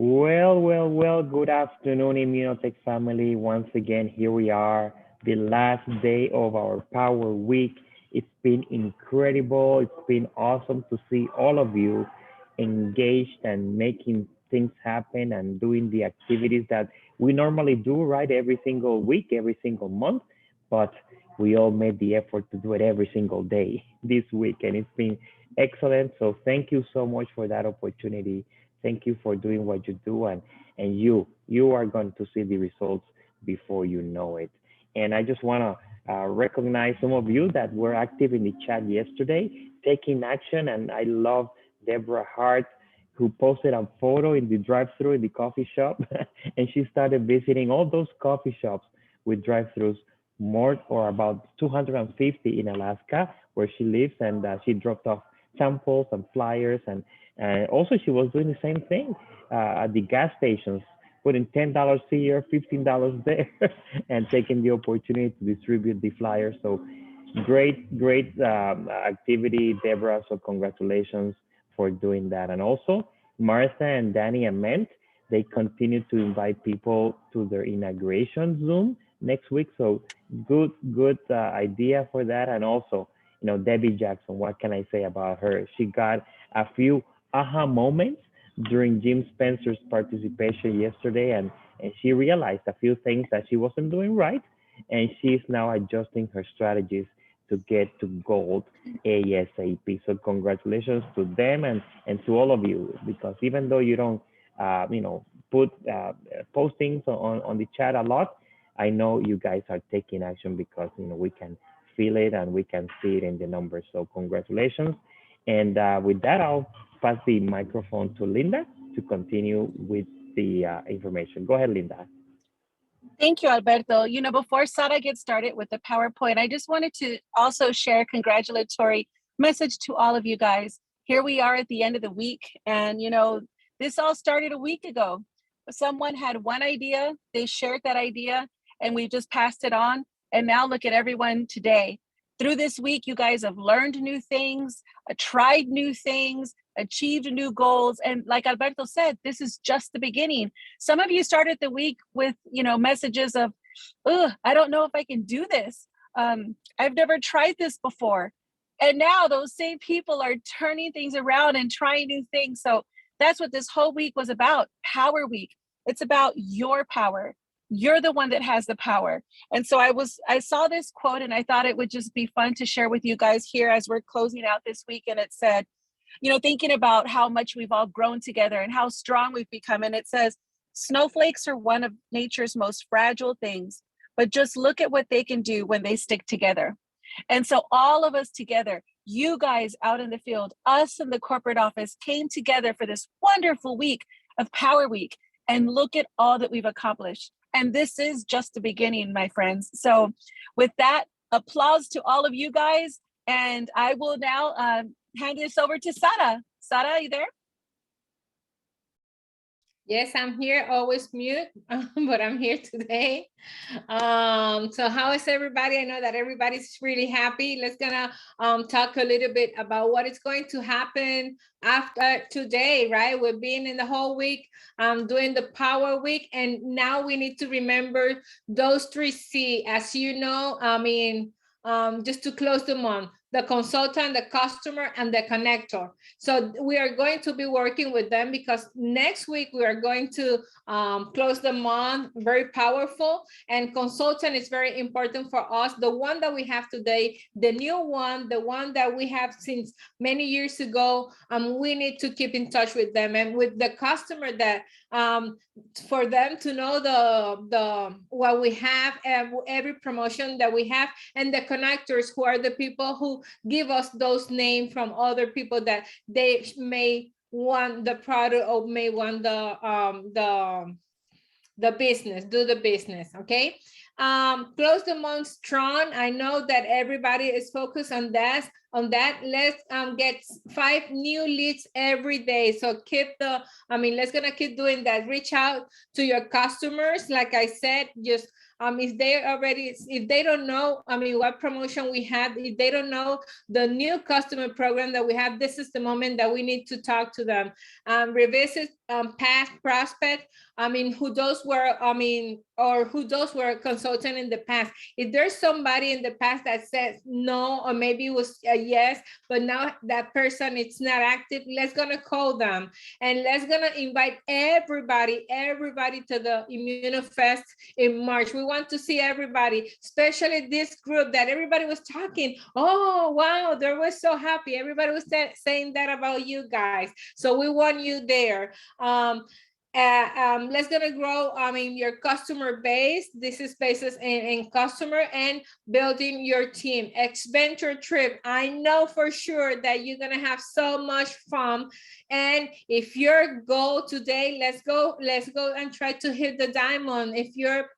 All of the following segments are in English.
Well, good afternoon, Immunotech family. Once again, here we are, the last day of our Power Week. It's been incredible. It's been awesome to see all of you engaged and making things happen and doing the activities that we normally do, right? Every single week, every single month. But we all made the effort to do it every single day this week, and it's been excellent. So, thank you so much for that opportunity. Thank you for doing what you do, and you are going to see the results before you know it. And I just want to recognize some of you that were active in the chat yesterday, taking action. And I love Deborah Hart, who posted a photo in the drive-through in the coffee shop, and she started visiting all those coffee shops with drive-throughs, more or about 250 in Alaska, where she lives, and she dropped off samples and flyers, and also she was doing the same thing at the gas stations, putting $10 here, $15 there, and taking the opportunity to distribute the flyers. So great activity, Deborah. So congratulations for doing that. And also Martha and Danny Ament, they continue to invite people to their inauguration Zoom next week. So good idea for that. And also, Debbie Jackson, what can I say about her? She got a few aha moments during Jim Spencer's participation yesterday, and she realized a few things that she wasn't doing right, and she's now adjusting her strategies to get to gold ASAP. So congratulations to them and to all of you, because even though you don't, put postings on the chat a lot, I know you guys are taking action because, we can feel it and we can see it in the numbers. So congratulations. And with that, I'll pass the microphone to Linda to continue with the information. Go ahead, Linda. Thank you, Alberto. Before Sara gets started with the PowerPoint, I just wanted to also share a congratulatory message to all of you guys. Here we are at the end of the week, and this all started a week ago. Someone had one idea, they shared that idea, and we just passed it on. And now look at everyone today. Through this week, you guys have learned new things, tried new things, achieved new goals. And like Alberto said, this is just the beginning. Some of you started the week with, messages of, oh, I don't know if I can do this. I've never tried this before. And now those same people are turning things around and trying new things. So that's what this whole week was about, Power Week. It's about your power. You're the one that has the power. And so I saw this quote, and I thought it would just be fun to share with you guys here as we're closing out this week. And it said, thinking about how much we've all grown together and how strong we've become. And it says, snowflakes are one of nature's most fragile things, but just look at what they can do when they stick together. And so all of us together, you guys out in the field, us in the corporate office, came together for this wonderful week of Power Week. And look at all that we've accomplished. And this is just the beginning, my friends. So with that, applause to all of you guys. And I will now hand this over to Sara. Sara, are you there? Yes, I'm here, always mute, but I'm here today. So how is everybody? I know that everybody's really happy. Let's gonna talk a little bit about what is going to happen after today, right? We've been in the whole week doing the Power Week, and now we need to remember those 3C. As you know, just to close the month, the consultant, the customer, and the connector. So we are going to be working with them because next week we are going to close the month, very powerful. And consultant is very important for us. The one that we have today, the new one, the one that we have since many years ago, we need to keep in touch with them and with the customer that for them to know the what we have and every promotion that we have, and the connectors who are the people who give us those names from other people that they may want the product or may want the business, do the business. Okay, close the month strong. I know that everybody is focused on that. Let's get 5 new leads every day. So let's gonna keep doing that. Reach out to your customers. Like I said, just if they don't know, what promotion we have, if they don't know the new customer program that we have, this is the moment that we need to talk to them. Revisit past prospect, who those were, or who those were consultant in the past. If there's somebody in the past that says no, or maybe it was a yes, but now that person it's not active, let's gonna call them and let's gonna invite everybody to the ImmunoFest in March. We want to see everybody, especially this group that everybody was talking. Oh, wow, they were so happy. Everybody was saying that about you guys. So we want you there. Let's gonna grow your customer base. This is basis in customer and building your team. Adventure trip, I know for sure that you're gonna have so much fun. And if your goal today, let's go and try to hit the diamond. If you're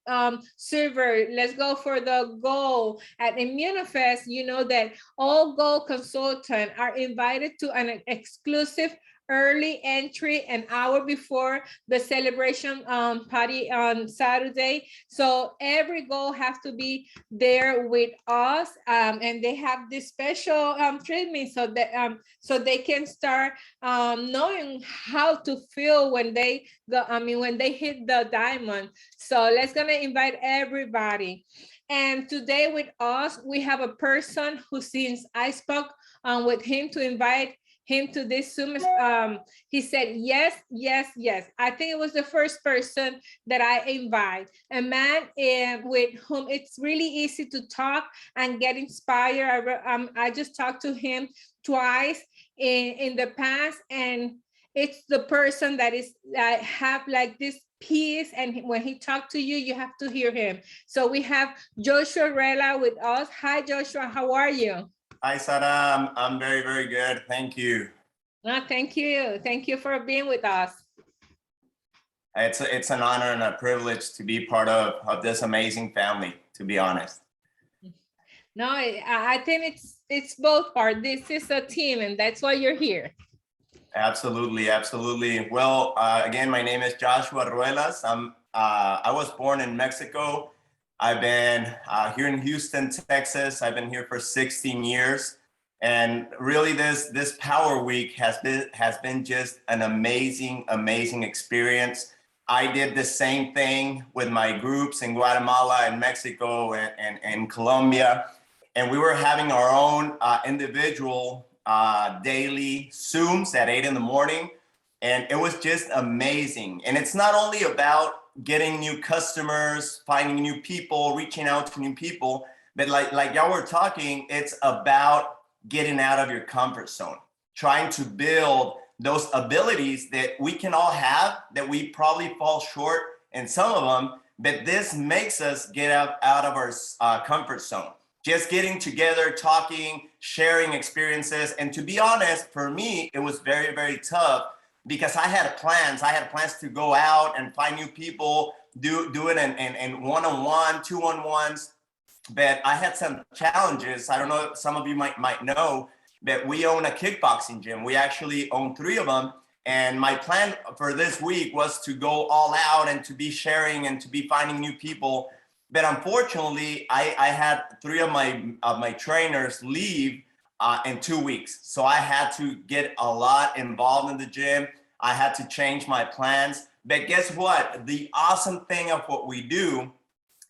silver, let's go for the gold. At ImmunoFest, you know that all gold consultants are invited to an exclusive early entry an hour before the celebration party on Saturday. So every goal has to be there with us, and they have this special treatment so that so they can start knowing how to feel when they go. When they hit the diamond. So let's gonna invite everybody. And today with us, we have a person who, since I spoke with him to invite him to this Zoom, he said yes, yes, yes. I think it was the first person that I invite, a man with whom it's really easy to talk and get inspired. I just talked to him twice in the past, and it's the person that is have like this peace, and when he talked to you, you have to hear him. So we have Joshua Ruelas with us. Hi, Joshua, how are you? Hi, Sarah. I'm very, very good. Thank you. No, thank you. Thank you for being with us. It's an honor and a privilege to be part of this amazing family, to be honest. No, I think it's both parts. This is a team, and that's why you're here. Absolutely, absolutely. Well, again, my name is Joshua Ruelas. I was born in Mexico. I've been here in Houston, Texas. I've been here for 16 years. And really this Power Week has been just an amazing, amazing experience. I did the same thing with my groups in Guatemala and Mexico and Colombia. And we were having our own individual daily Zooms at 8 in the morning. And it was just amazing. And it's not only about getting new customers, finding new people, reaching out to new people, but like y'all were talking, it's about getting out of your comfort zone, trying to build those abilities that we can all have, that we probably fall short in some of them, but this makes us get out of our comfort zone. Just getting together, talking, sharing experiences. And to be honest, for me, it was very, very tough, because I had plans. I had plans to go out and find new people, do it in one-on-one, two-on-ones. But I had some challenges. I don't know, some of you might know that we own a kickboxing gym. We actually own 3 of them. And my plan for this week was to go all out and to be sharing and to be finding new people. But unfortunately, I had 3 of my trainers leave in 2 weeks. So I had to get a lot involved in the gym. I had to change my plans. But guess what? The awesome thing of what we do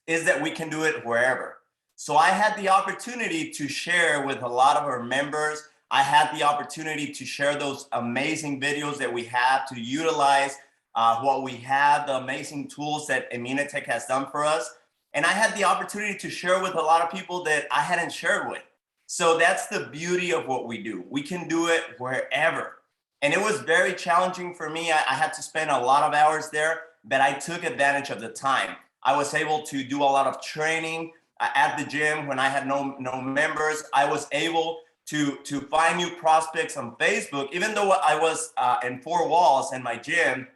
is that we can do it wherever. So I had the opportunity to share with a lot of our members. I had the opportunity to share those amazing videos that we have, to utilize what we have, the amazing tools that Immunotech has done for us. And I had the opportunity to share with a lot of people that I hadn't shared with. So that's the beauty of what we do. We can do it wherever. And it was very challenging for me. I had to spend a lot of hours there, but I took advantage of the time. I was able to do a lot of training at the gym when I had no members. I was able to find new prospects on Facebook. Even though I was in 4 walls in my gym,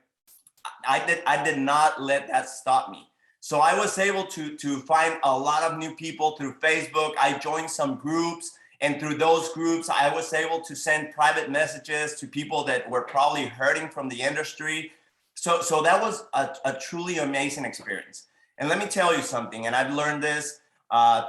I did not let that stop me. So I was able to find a lot of new people through Facebook. I joined some groups, and through those groups, I was able to send private messages to people that were probably hurting from the industry. So that was a truly amazing experience. And let me tell you something, and I've learned this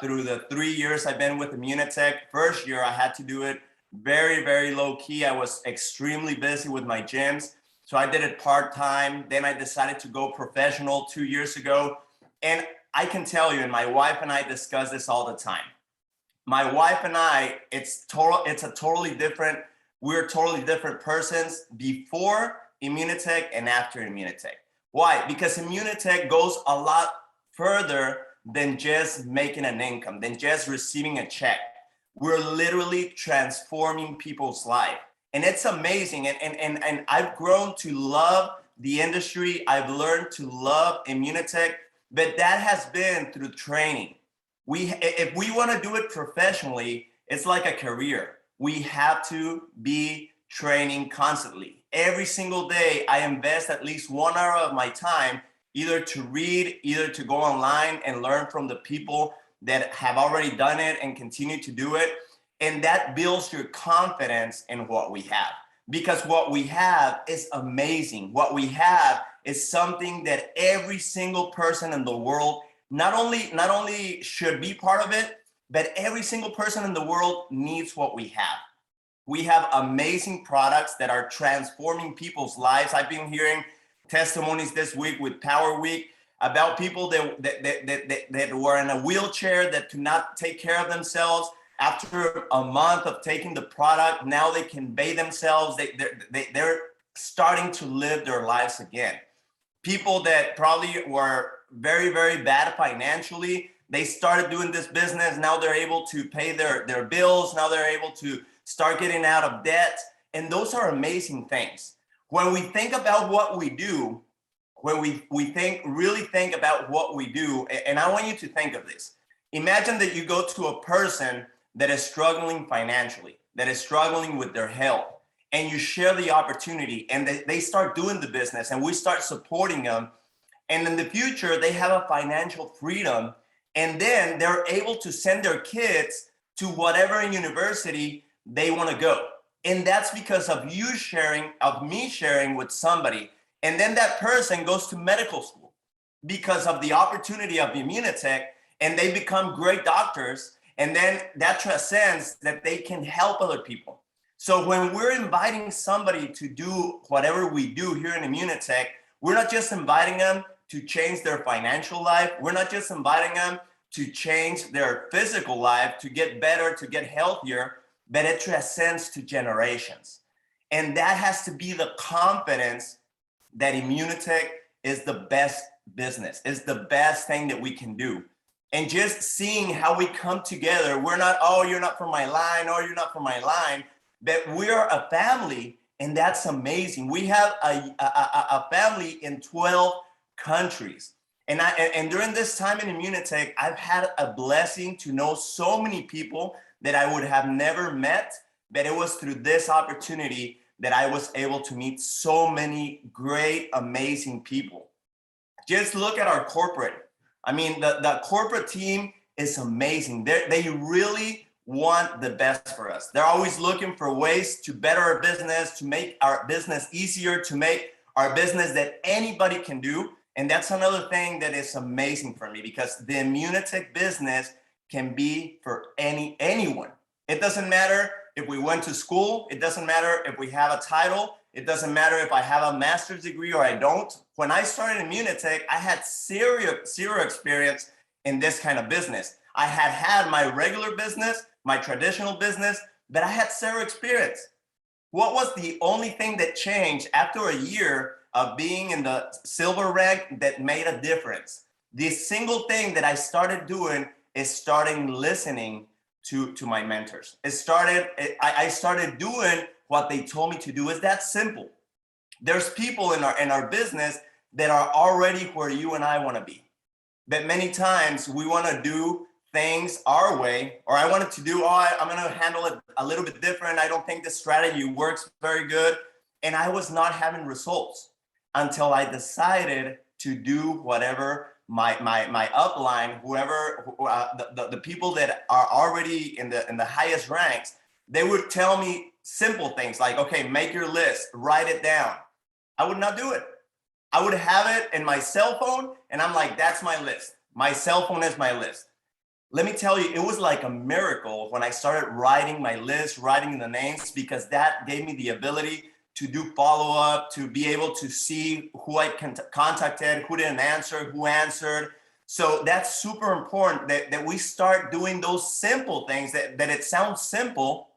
through the 3 years I've been with Immunotech. First year, I had to do it very, very low key. I was extremely busy with my gyms. So I did it part-time. Then I decided to go professional 2 years ago. And I can tell you, and my wife and I discuss this all the time. My wife and I, we're totally different persons before Immunotech and after Immunotech. Why? Because Immunotech goes a lot further than just making an income, than just receiving a check. We're literally transforming people's life. And it's amazing. And I've grown to love the industry. I've learned to love Immunotech, but that has been through training. If we want to do it professionally, it's like a career. We have to be training constantly. Every single day, I invest at least 1 hour of my time either to read, either to go online and learn from the people that have already done it and continue to do it. And that builds your confidence in what we have. Because what we have is amazing. What we have is something that every single person in the world not only should be part of it, but every single person in the world needs what we have. We have amazing products that are transforming people's lives. I've been hearing testimonies this week with Power Week about people that were in a wheelchair that could not take care of themselves. After a month of taking the product, now they can bathe themselves. They're starting to live their lives again. People that probably were very, very bad financially, they started doing this business. Now they're able to pay their bills. Now they're able to start getting out of debt. And those are amazing things. When we think about what we do, when we really think about what we do, and I want you to think of this. Imagine that you go to a person that is struggling financially, that is struggling with their health, and you share the opportunity and they start doing the business and we start supporting them. And in the future, they have a financial freedom, and then they're able to send their kids to whatever university they want to go. And that's because of me sharing with somebody. And then that person goes to medical school because of the opportunity of Immunotech, and they become great doctors. And then that transcends that they can help other people. So when we're inviting somebody to do whatever we do here in Immunotech, we're not just inviting them to change their financial life. We're not just inviting them to change their physical life, to get better, to get healthier, but it transcends to generations. And that has to be the confidence that Immunotech is the best business, is the best thing that we can do. And just seeing how we come together, we're not, oh, you're not from my line, or you're not from my line, but we're a family, and that's amazing. We have a family in 12 countries. And during this time in Immunotech, I've had a blessing to know so many people that I would have never met, but it was through this opportunity that I was able to meet so many great, amazing people. Just look at our corporate. I mean, the corporate team is amazing. They really want the best for us. They're always looking for ways to better our business, to make our business easier, to make our business that anybody can do. And that's another thing that is amazing for me, because the Immunotech business can be for anyone. It doesn't matter if we went to school. It doesn't matter if we have a title. It doesn't matter if I have a master's degree or I don't. When I started Immunotech, I had zero experience in this kind of business. I had my regular business, my traditional business, but I had zero experience. What was the only thing that changed after a year of being in the silver rank that made a difference? The single thing that I started doing is starting listening to my mentors. I started doing what they told me to do. It's that simple. There's people in our business that are already where you and I want to be. But many times we want to do things our way, or I wanted to do, I'm going to handle it a little bit different. I don't think the strategy works very good. And I was not having results until I decided to do whatever my upline, whoever, the people that are already in the highest ranks, they would tell me simple things like, okay, make your list, write it down. I would not do it. I would have it in my cell phone, and I'm like, that's my list. My cell phone is my list. Let me tell you, it was like a miracle when I started writing my list, writing the names, because that gave me the ability to do follow-up, to be able to see who I contacted, who didn't answer, who answered. So that's super important that we start doing those simple things that it sounds simple,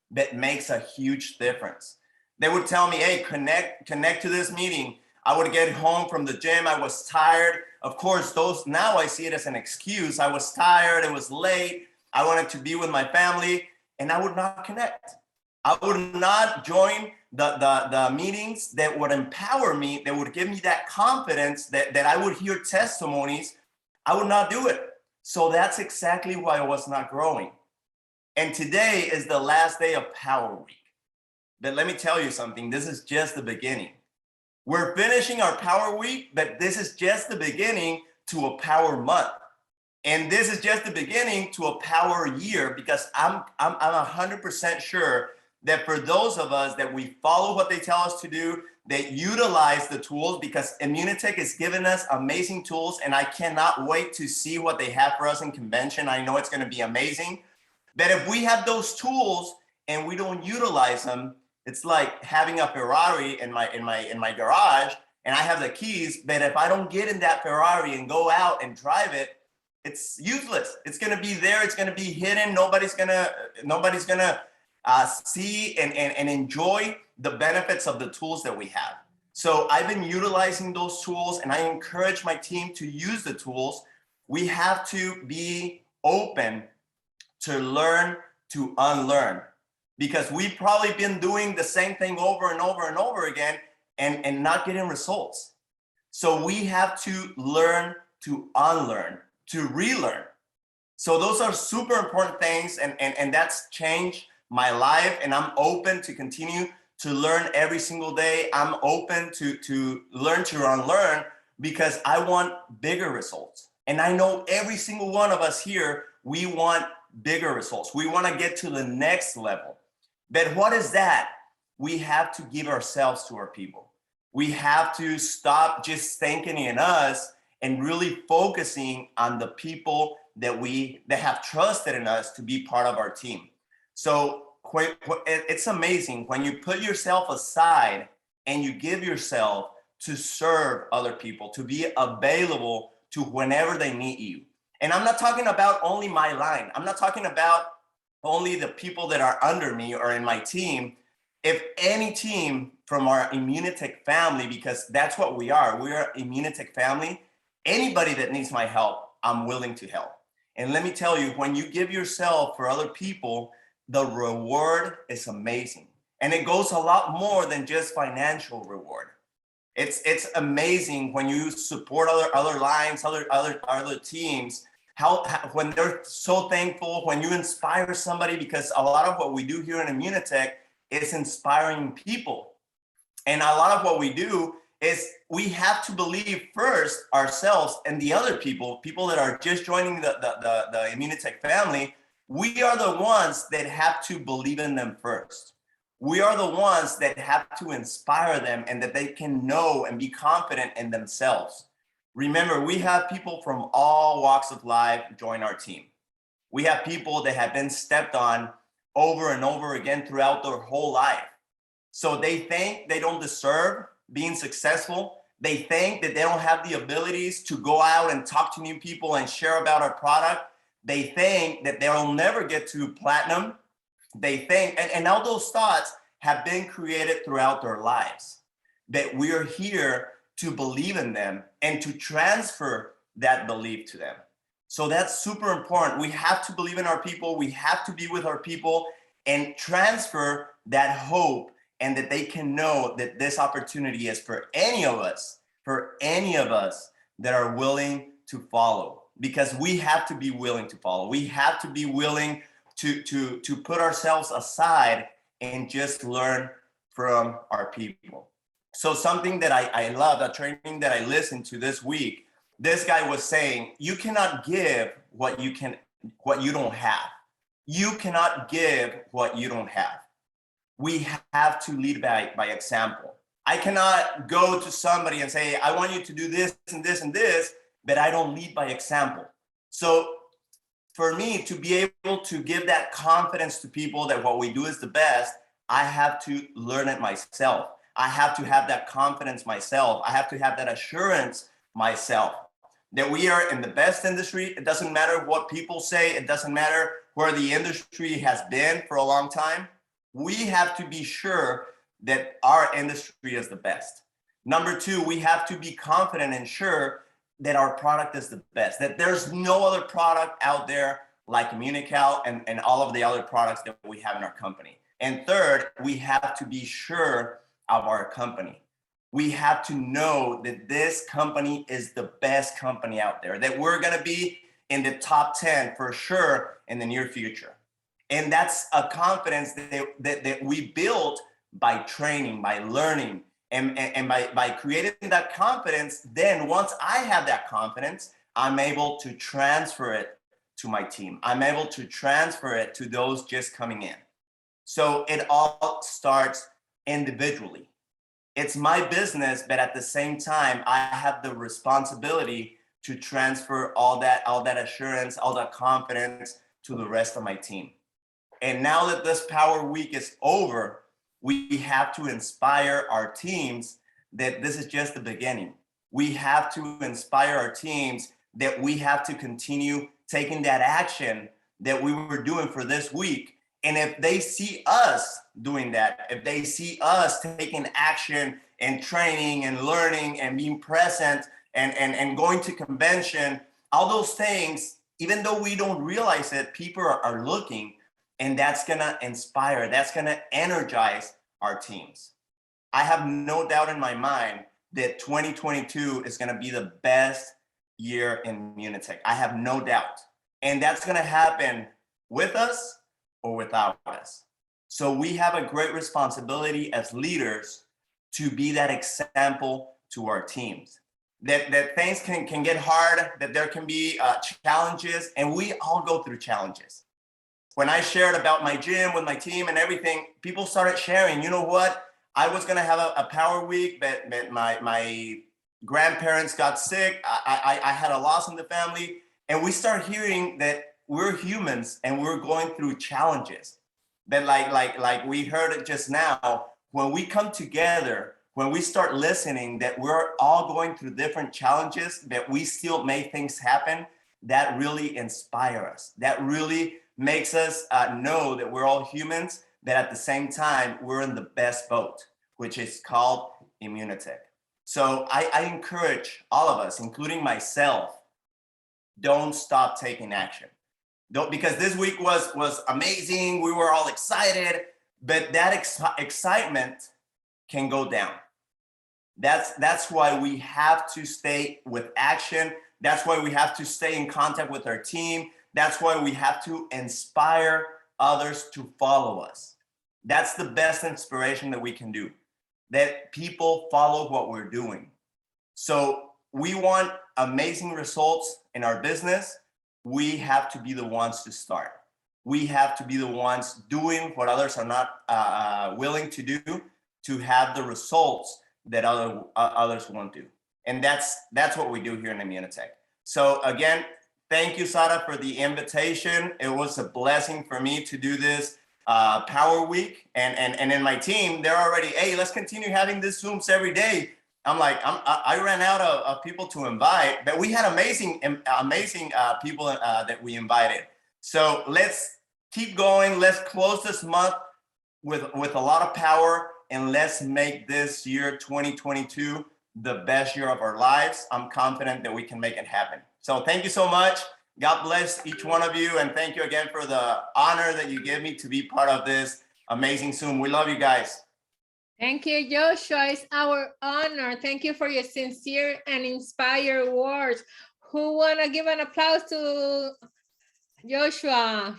that makes a huge difference. They would tell me, hey, connect to this meeting. I would get home from the gym. I was tired. Of course, now I see it as an excuse. I was tired. It was late. I wanted to be with my family, and I would not connect. I would not join the meetings that would empower me, that would give me that confidence that I would hear testimonies. I would not do it. So that's exactly why I was not growing. And today is the last day of Power Week. But let me tell you something. This is just the beginning. We're finishing our Power Week, but this is just the beginning to a Power Month. And this is just the beginning to a Power Year, because I'm 100% sure that for those of us that we follow what they tell us to do, that utilize the tools, because Immunitech is giving us amazing tools, and I cannot wait to see what they have for us in convention. I know it's going to be amazing. But if we have those tools and we don't utilize them, it's like having a Ferrari in my garage, and I have the keys, but if I don't get in that Ferrari and go out and drive it, it's useless. It's going to be there. It's going to be hidden. Nobody's going to see and enjoy the benefits of the tools that we have. So I've been utilizing those tools, and I encourage my team to use the tools. We have to be open to learn, to unlearn, because we've probably been doing the same thing over and over and over again and not getting results. So we have to learn, to unlearn, to relearn. So those are super important things, and that's changed my life, and I'm open to continue to learn every single day. I'm open to learn, to unlearn, because I want bigger results. And I know every single one of us here, we want bigger results. We want to get to the next level. But what is that? We have to give ourselves to our people. We have to stop just thinking in us and really focusing on the people that have trusted in us to be part of our team. So it's amazing when you put yourself aside and you give yourself to serve other people, to be available to whenever they need you. And I'm not talking about only my line. I'm not talking about only the people that are under me or in my team. If any team from our Immunitech family, because that's what we are, we're Immunitech family, anybody that needs my help, I'm willing to help. And let me tell you, when you give yourself for other people, the reward is amazing. And it goes a lot more than just financial reward. It's amazing when you support other lines, other teams, when they're so thankful, when you inspire somebody, because a lot of what we do here in Immunitech is inspiring people. And a lot of what we do is we have to believe first ourselves and the other people that are just joining the Immunitech family. We are the ones that have to believe in them first. We are the ones that have to inspire them, and that they can know and be confident in themselves. Remember, we have people from all walks of life join our team. We have people that have been stepped on over and over again throughout their whole life. So they think they don't deserve being successful. They think that they don't have the abilities to go out and talk to new people and share about our product. They think that they'll never get to platinum. They think, and all those thoughts have been created throughout their lives, that we are here to believe in them and to transfer that belief to them. So that's super important. We have to believe in our people. We have to be with our people and transfer that hope, and that they can know that this opportunity is for any of us that are willing to follow, because we have to be willing to follow. We have to be willing to put ourselves aside and just learn from our people. So something that I love, a training that I listened to this week, this guy was saying, you cannot give what you don't have. You cannot give what you don't have. We have to lead by example. I cannot go to somebody and say, I want you to do this and this and this, but I don't lead by example. So for me to be able to give that confidence to people that what we do is the best, I have to learn it myself. I have to have that confidence myself. I have to have that assurance myself that we are in the best industry. It doesn't matter what people say. It doesn't matter where the industry has been for a long time. We have to be sure that our industry is the best. Number two, we have to be confident and sure that our product is the best, that there's no other product out there like Immunical and all of the other products that we have in our company. And third, we have to be sure of our company. We have to know that this company is the best company out there, that we're going to be in the top 10 for sure in the near future. And that's a confidence that we built by training, by learning, and by creating that confidence. Then once I have that confidence, I'm able to transfer it to my team. I'm able to transfer it to those just coming in. So it all starts individually. It's my business, but at the same time, I have the responsibility to transfer all that assurance, all that confidence to the rest of my team. And now that this Power Week is over, we have to inspire our teams that this is just the beginning. We have to inspire our teams that we have to continue taking that action that we were doing for this week. And if they see us doing that, if they see us taking action and training and learning and being present and going to convention, all those things, even though we don't realize it, people are looking, and that's gonna inspire, that's gonna energize our teams. I have no doubt in my mind that 2022 is gonna be the best year in Munitech. I have no doubt. And that's gonna happen with us or without us. So we have a great responsibility as leaders to be that example to our teams. That things can get hard, that there can be challenges, and we all go through challenges. When I shared about my gym with my team and everything, people started sharing, you know what? I was gonna have a Power Week, but my grandparents got sick. I had a loss in the family. And we start hearing that we're humans and we're going through challenges. That like we heard it just now, when we come together, when we start listening that we're all going through different challenges, that we still make things happen, that really inspires us. That really makes us know that we're all humans, that at the same time, we're in the best boat, which is called Immunitech. So I encourage all of us, including myself, don't stop taking action. Because this week was amazing. We were all excited, but that excitement can go down. That's why we have to stay with action. That's why we have to stay in contact with our team. That's why we have to inspire others to follow us. That's the best inspiration that we can do, that people follow what we're doing. So we want amazing results in our business. We have to be the ones to start. We have to be the ones doing what others are not willing to do, to have the results that others won't do. And that's what we do here in Immunitech. So again, thank you, Sara, for the invitation. It was a blessing for me to do this Power Week. And in my team, they're already, hey, let's continue having these Zooms every day. I'm like, I ran out of people to invite, but we had amazing people that we invited. So let's keep going. Let's close this month with a lot of power, and let's make this year 2022 the best year of our lives. I'm confident that we can make it happen. So thank you so much. God bless each one of you, and thank you again for the honor that you give me to be part of this amazing Zoom. We love you guys. Thank you, Joshua. It's our honor. Thank you for your sincere and inspired words. Who want to give an applause to Joshua?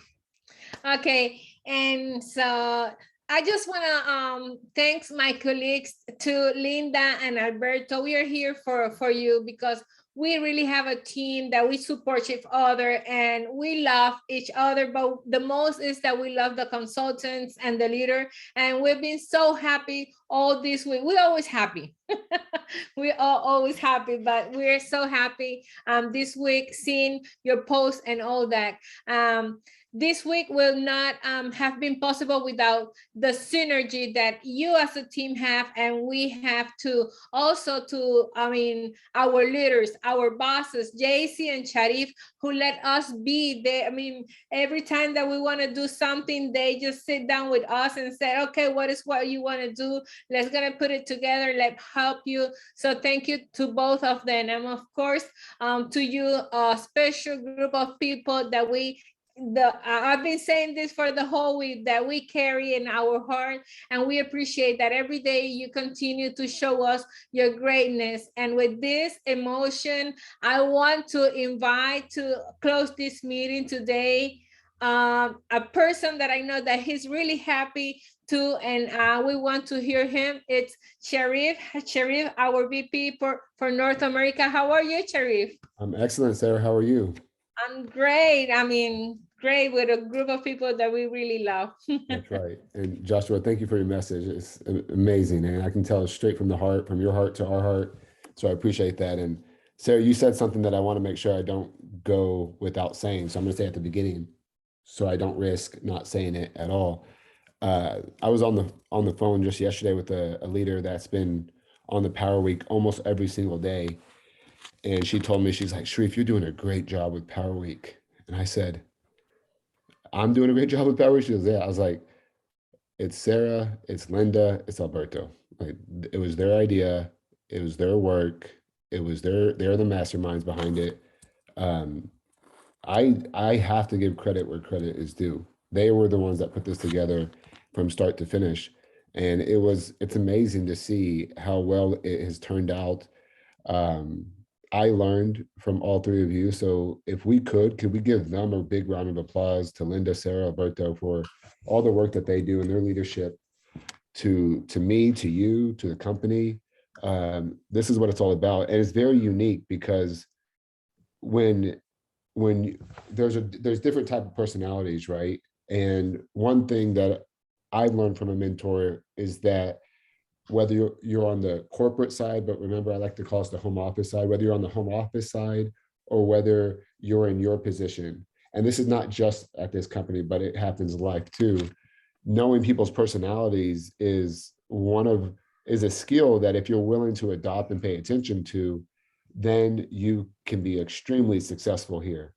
Okay, and so I just want to thank my colleagues, to Linda and Alberto. We are here for you because we really have a team that we support each other and we love each other. But the most is that we love the consultants and the leader. And we've been so happy all this week. We're always happy. We are always happy, but we're so happy this week seeing your posts and all that. This week will not have been possible without the synergy that you as a team have, and we have to also to, I mean, our leaders, our bosses, JC and Sharif, who let us be there. I mean, every time that we want to do something, they just sit down with us and say, okay, what is what you want to do? Let's gonna put it together. Let's help you. So thank you to both of them, and of course to you, a special group of people that I've been saying this for the whole week, that we carry in our heart, and we appreciate that every day you continue to show us your greatness. And with this emotion, I want to invite to close this meeting today a person that I know that he's really happy too, and we want to hear him. It's Sharif. Sharif, our VP for North America. How are you, Sharif? I'm excellent, Sarah. How are you? I'm great. I mean, great, with a group of people that we really love. That's right. And Joshua, thank you for your message. It's amazing. And I can tell it's straight from the heart, from your heart to our heart. So I appreciate that. And Sarah, you said something that I want to make sure I don't go without saying. So I'm going to say at the beginning, so I don't risk not saying it at all. I was on the phone just yesterday with a leader that's been on the Power Week almost every single day. And she told me, she's like, Sharif, you're doing a great job with Power Week. And I said, I'm doing a great job with Power Week. She goes, yeah. I was like, it's Sarah, it's Linda, it's Alberto. Like, it was their idea. It was their work. It was they're the masterminds behind it. I have to give credit where credit is due. They were the ones that put this together from start to finish. And it's amazing to see how well it has turned out. I learned from all three of you. So if we could we give them a big round of applause, to Linda, Sarah, Alberto, for all the work that they do and their leadership to me, to you, to the company. This is what it's all about. And it's very unique because when there's different type of personalities, right? And one thing that I learned from a mentor is that whether you're on the corporate side, but remember, I like to call us the home office side, whether you're on the home office side or whether you're in your position. And this is not just at this company, but it happens in life too. Knowing people's personalities is a skill that if you're willing to adopt and pay attention to, then you can be extremely successful here,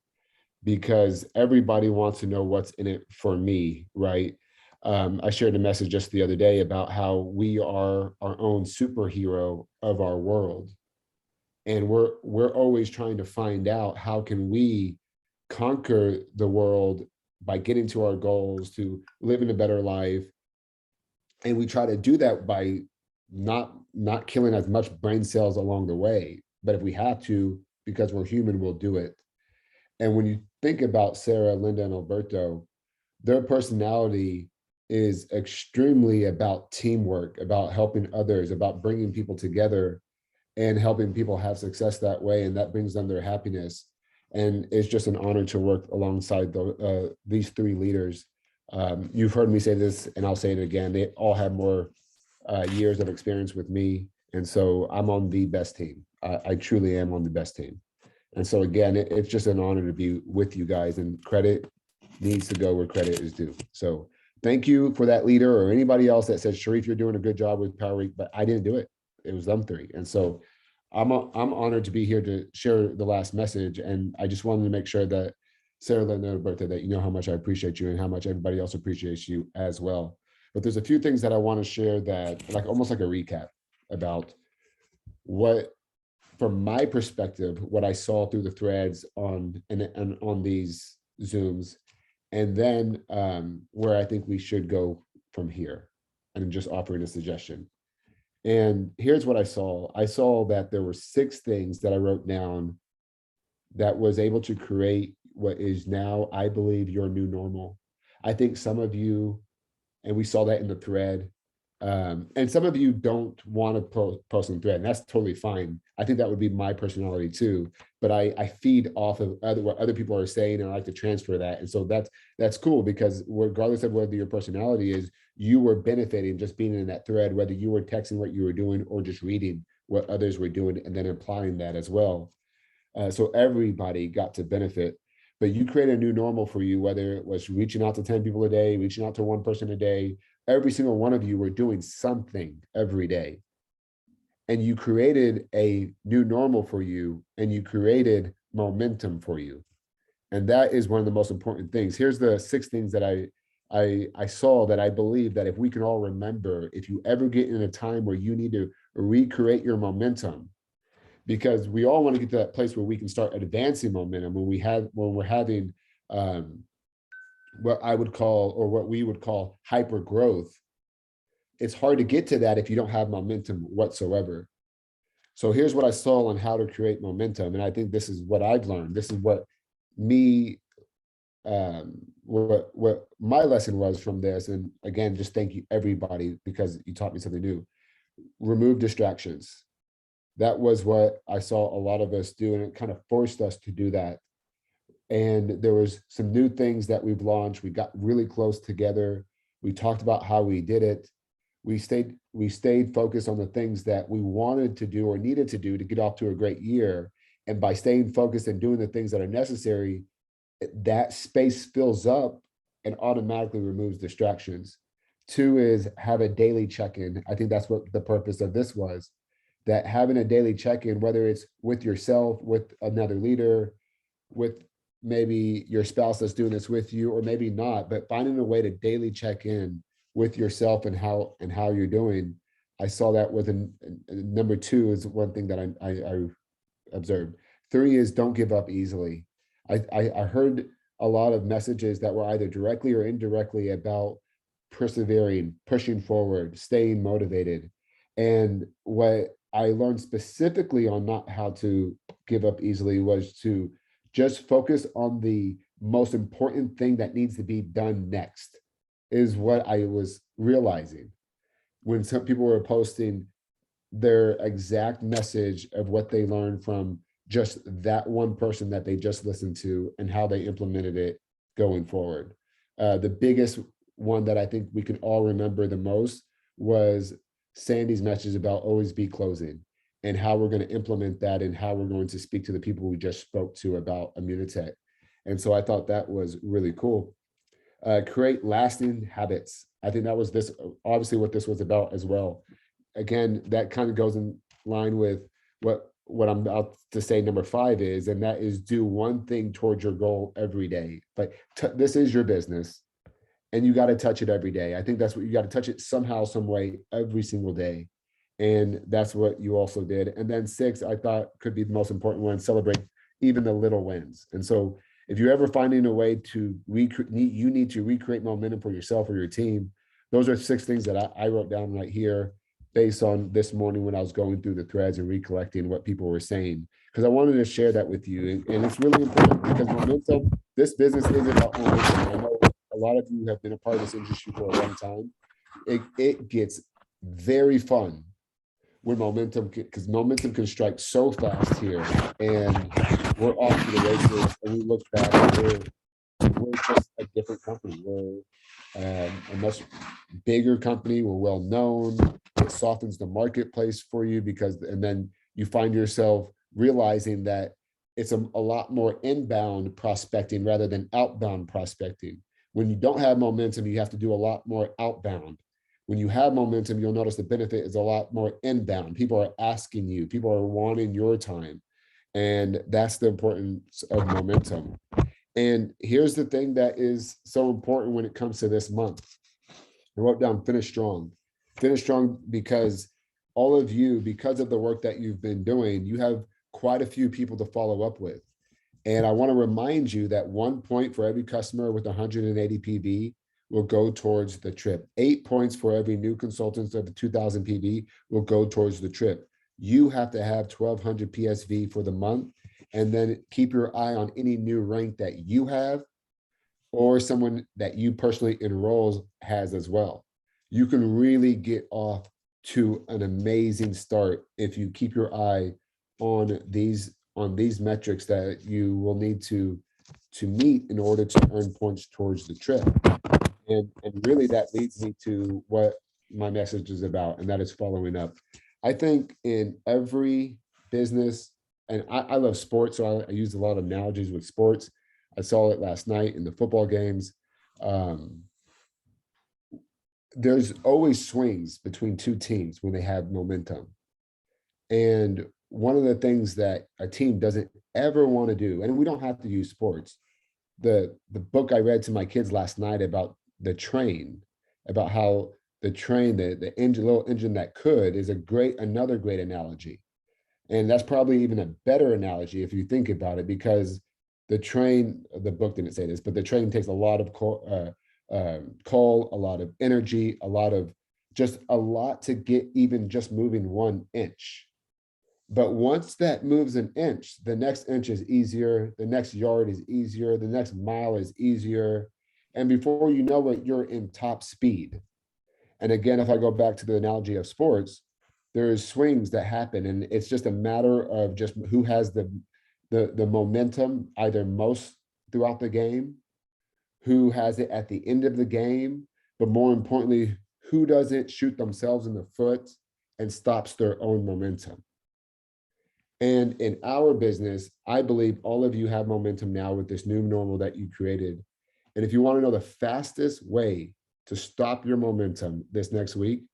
because everybody wants to know what's in it for me, right? I shared a message just the other day about how we are our own superhero of our world. And we're always trying to find out how can we conquer the world by getting to our goals, to living a better life. And we try to do that by not killing as much brain cells along the way. But if we have to, because we're human, we'll do it. And when you think about Sarah, Linda, and Alberto, their personality is extremely about teamwork, about helping others, about bringing people together and helping people have success that way. And that brings them their happiness. And it's just an honor to work alongside these three leaders. You've heard me say this, and I'll say it again. They all have more years of experience with me. And so I'm on the best team. I truly am on the best team. And so again, it's just an honor to be with you guys, and credit needs to go where credit is due. So thank you for that leader, or anybody else that says, Sharif, you're doing a good job with Power Week, but I didn't do it. It was them three. And so I'm honored to be here to share the last message. And I just wanted to make sure that Sarah, Linda, and Alberto, that you know how much I appreciate you and how much everybody else appreciates you as well. But there's a few things that I want to share that almost like a recap about what, from my perspective, what I saw through the threads on these Zooms, and then where I think we should go from here, and just offering a suggestion. And here's what I saw. I saw that there were 6 things that I wrote down that was able to create what is now, I believe, your new normal. I think some of you, and we saw that in the thread, And some of you don't want to post on thread, and that's totally fine. I think that would be my personality too. But I feed off of what other people are saying, and I like to transfer that. And so that's cool, because regardless of whether your personality is, you were benefiting just being in that thread, whether you were texting what you were doing or just reading what others were doing and then applying that as well. So everybody got to benefit. But you create a new normal for you, whether it was reaching out to 10 people a day, reaching out to one person a day. Every single one of you were doing something every day. And you created a new normal for you, and you created momentum for you. And that is one of the most important things. Here's the 6 things that I saw that I believe that if we can all remember, if you ever get in a time where you need to recreate your momentum, because we all want to get to that place where we can start advancing momentum when we're having what I would call, or what we would call, hyper growth. It's hard to get to that if you don't have momentum whatsoever. So here's what I saw on how to create momentum. And I think this is what I've learned. This is what what my lesson was from this. And again, just thank you everybody, because you taught me something new. Remove distractions. That was what I saw a lot of us do, and it kind of forced us to do that. And there was some new things that we've launched. We got really close together. We talked about how we did it. We stayed focused on the things that we wanted to do or needed to do to get off to a great year. And by staying focused and doing the things that are necessary, that space fills up and automatically removes distractions. 2 is have a daily check-in. I think that's what the purpose of this was, that having a daily check-in, whether it's with yourself, with another leader, with maybe your spouse that's doing this with you, or maybe not, but finding a way to daily check in with yourself and how you're doing. I saw that with number 2 is one thing that I observed. 3 is don't give up easily. I heard a lot of messages that were either directly or indirectly about persevering, pushing forward, staying motivated. And what I learned specifically on not how to give up easily was to just focus on the most important thing that needs to be done next, is what I was realizing when some people were posting their exact message of what they learned from just that one person that they just listened to and how they implemented it going forward. The biggest one that I think we can all remember the most was Sandy's message about always be closing, and how we're going to implement that, and how we're going to speak to the people we just spoke to about Immunitech. And so I thought that was really cool. Create lasting habits. I think that was this, obviously what this was about as well. Again, that kind of goes in line with what I'm about to say number 5 is, and that is do one thing towards your goal every day. Like this is your business, and you got to touch it every day. I think that's what you got to touch it somehow, some way, every single day. And that's what you also did. And then 6, I thought could be the most important one, celebrate even the little wins. And so if you're ever finding a way to you need to recreate momentum for yourself or your team, those are 6 things that I wrote down right here based on this morning when I was going through the threads and recollecting what people were saying, because I wanted to share that with you. And it's really important, because momentum, this business is about momentum. I know a lot of you have been a part of this industry for a long time. It gets very fun when momentum, because momentum can strike so fast here, and we're off to the races, and we look back and we're just a different company. We're a much bigger company. We're well known. It softens the marketplace for you, because, and then you find yourself realizing that it's a lot more inbound prospecting rather than outbound prospecting. When you don't have momentum, you have to do a lot more outbound. When you have momentum, you'll notice the benefit is a lot more inbound. People are asking you, people are wanting your time. And that's the importance of momentum. And here's the thing that is so important when it comes to this month. I wrote down finish strong. Finish strong because all of you, because of the work that you've been doing, you have quite a few people to follow up with. And I want to remind you that 1 point for every customer with 180 PV will go towards the trip. 8 points for every new consultant of the 2000 PV will go towards the trip. You have to have 1200 PSV for the month, and then keep your eye on any new rank that you have or someone that you personally enroll has as well. you can really get off to an amazing start if you keep your eye on these metrics that you will need to meet in order to earn points towards the trip. And really that leads me to what my message is about, and that is following up. I think in every business, and I love sports, so I use a lot of analogies with sports. I saw it last night in the football games. There's always swings between two teams when they have momentum. And one of the things that a team doesn't ever want to do, and we don't have to use sports, the book I read to my kids last night about the train, about how the train, the engine, little engine that could, is another great analogy. And that's probably even a better analogy if you think about it, because the train, the book didn't say this, but the train takes a lot of coal, a lot of energy, a lot to get even just moving 1 inch. But once that moves an inch, the next inch is easier, the next yard is easier, the next mile is easier. And before you know it, you're in top speed. And again, if I go back to the analogy of sports, there's swings that happen, and it's just a matter of just who has the momentum either most throughout the game, who has it at the end of the game, but more importantly, who doesn't shoot themselves in the foot and stops their own momentum. And in our business, I believe all of you have momentum now with this new normal that you created. And if you want to know the fastest way to stop your momentum this next week,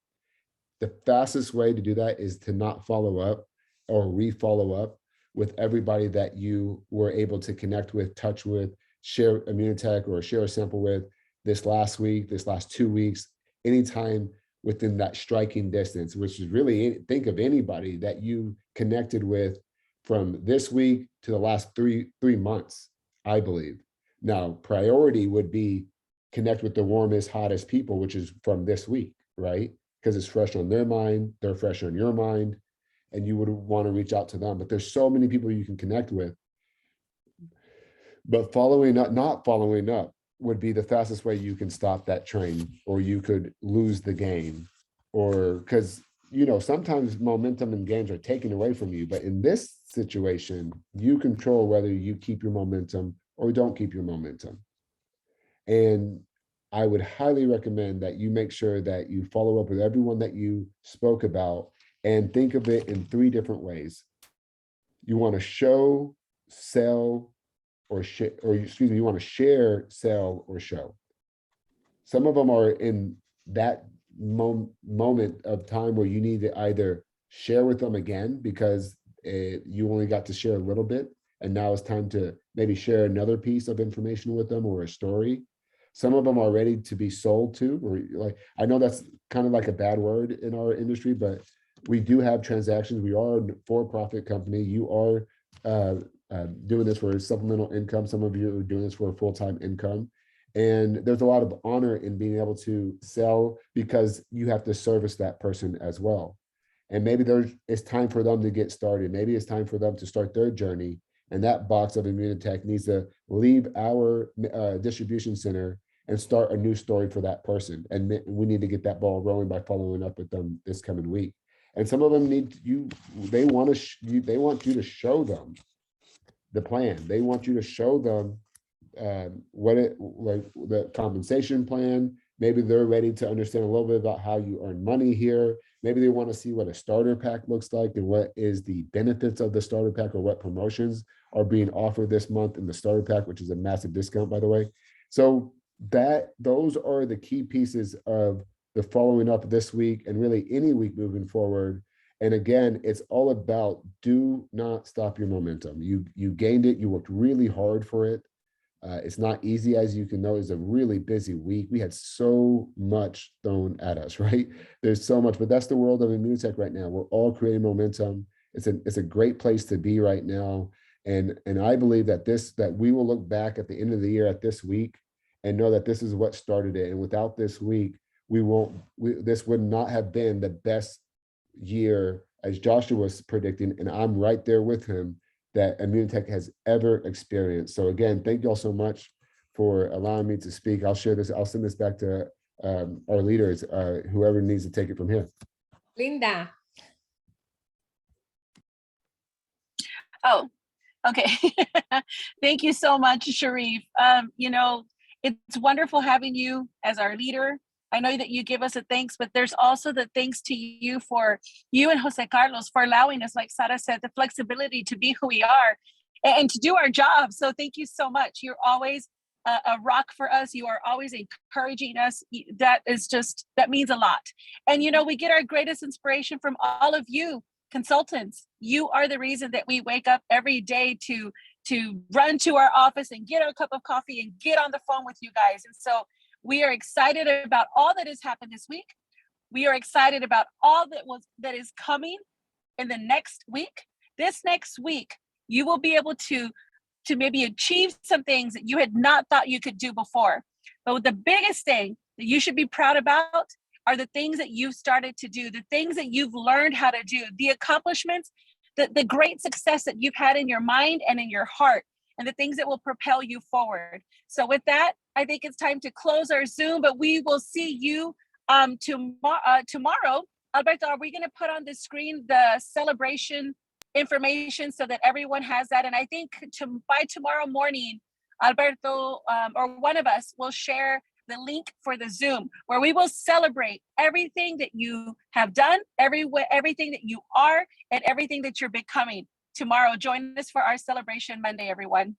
the fastest way to do that is to not follow up or re-follow up with everybody that you were able to connect with, touch with, share Immunotech or share a sample with this last week, this last 2 weeks, anytime within that striking distance, which is really, think of anybody that you connected with from this week to the last three months, I believe. Now, priority would be connect with the warmest, hottest people, which is from this week, right? Because it's fresh on their mind, they're fresh on your mind, and you would want to reach out to them. But there's so many people you can connect with. But not following up would be the fastest way you can stop that train, or you could lose the game. Or because, sometimes momentum in games are taken away from you. But in this situation, you control whether you keep your momentum or don't keep your momentum. And I would highly recommend that you make sure that you follow up with everyone that you spoke about and think of it in 3 different ways. You want to show, sell, you want to share, sell, or show. Some of them are in that moment of time where you need to either share with them again because you only got to share a little bit, and now it's time to maybe share another piece of information with them or a story. Some of them are ready to be sold to, or I know that's kind of like a bad word in our industry, but we do have transactions. We are a for-profit company. You are doing this for supplemental income. Some of you are doing this for a full-time income. And there's a lot of honor in being able to sell because you have to service that person as well. And maybe it's time for them to get started. Maybe it's time for them to start their journey. And that box of Immunotech needs to leave our distribution center and start a new story for that person. And we need to get that ball rolling by following up with them this coming week. And some of them they want you to show them the plan. They want you to show them the compensation plan. Maybe they're ready to understand a little bit about how you earn money here. Maybe they want to see what a starter pack looks like and what is the benefits of the starter pack, or what promotions are being offered this month in the starter pack, which is a massive discount, by the way. So those are the key pieces of the following up this week and really any week moving forward. And again, it's all about do not stop your momentum. You gained it. You worked really hard for it. It's not easy, as you can know. It's a really busy week. We had so much thrown at us, right? There's so much, but that's the world of Immunotech right now. We're all creating momentum. It's a great place to be right now. And I believe that we will look back at the end of the year at this week and know that this is what started it. And without this week, this would not have been the best year, as Joshua was predicting, and I'm right there with him, that Immunotech has ever experienced. So again, thank you all so much for allowing me to speak. I'll send this back to our leaders, whoever needs to take it from here. Linda. Oh, okay. Thank you so much, Sharif. You know, it's wonderful having you as our leader. I know that you give us a thanks, but there's also the thanks to you for you and Jose Carlos for allowing us, like Sara said, the flexibility to be who we are and to do our job. So thank you so much. You're always a rock for us. You are always encouraging us. That means a lot. And, you know, we get our greatest inspiration from all of you consultants. You are the reason that we wake up every day to run to our office and get a cup of coffee and get on the phone with you guys. And so we are excited about all that has happened this week. We are excited about all that is coming in the next week. This next week, you will be able to maybe achieve some things that you had not thought you could do before. But the biggest thing that you should be proud about are the things that you've started to do, the things that you've learned how to do, the accomplishments, the great success that you've had in your mind and in your heart, and the things that will propel you forward. So with that, I think it's time to close our Zoom, but we will see you tomorrow. Alberto, are we going to put on the screen the celebration information so that everyone has that? And I think by tomorrow morning, Alberto or one of us will share the link for the Zoom where we will celebrate everything that you have done, everything that you are, and everything that you're becoming tomorrow. Join us for our celebration Monday, everyone.